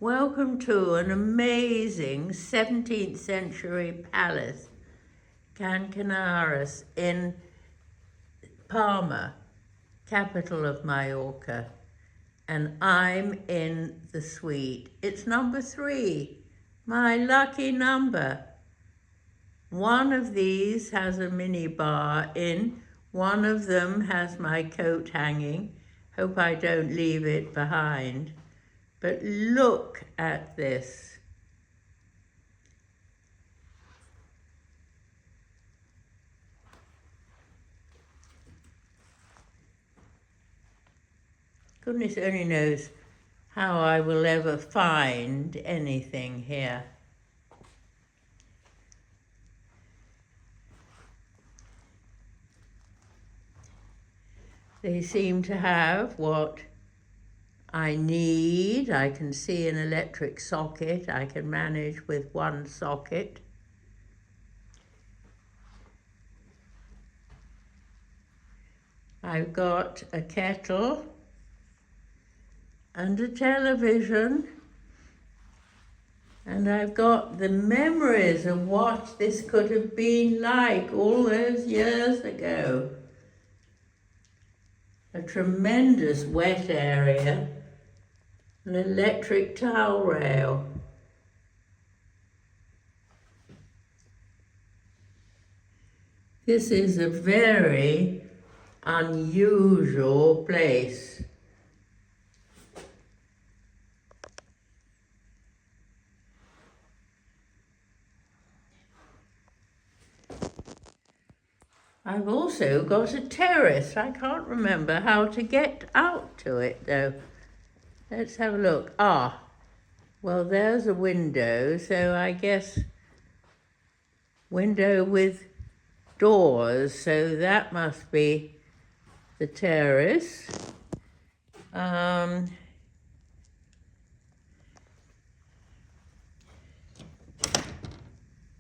Welcome to an amazing 17th century palace, Can Canaris, in Palma, capital of Mallorca. And I'm in the suite. It's number 3, my lucky number. One of these has a mini bar in, one of them has my coat hanging. Hope I don't leave it behind. But look at this. Goodness only knows how I will ever find anything here. They seem to have what I need. I can see an electric socket. I can manage with one socket. I've got a kettle and a television, and I've got the memories of what this could have been like all those years ago. A tremendous wet area, an electric towel rail. This is a very unusual place. I've also got a terrace. I can't remember how to get out to it though. Let's have a look. Well, there's a window, so I guess window with doors, so that must be the terrace.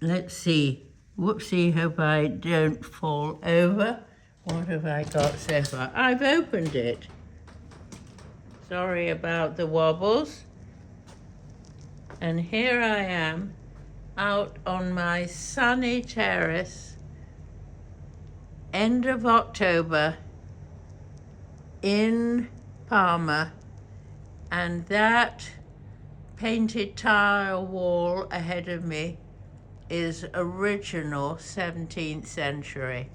Let's see. Whoopsie, hope I don't fall over. What have I got so far? I've opened it. Sorry about the wobbles. And here I am out on my sunny terrace, end of October, in Palma, and that painted tile wall ahead of me is original 17th century.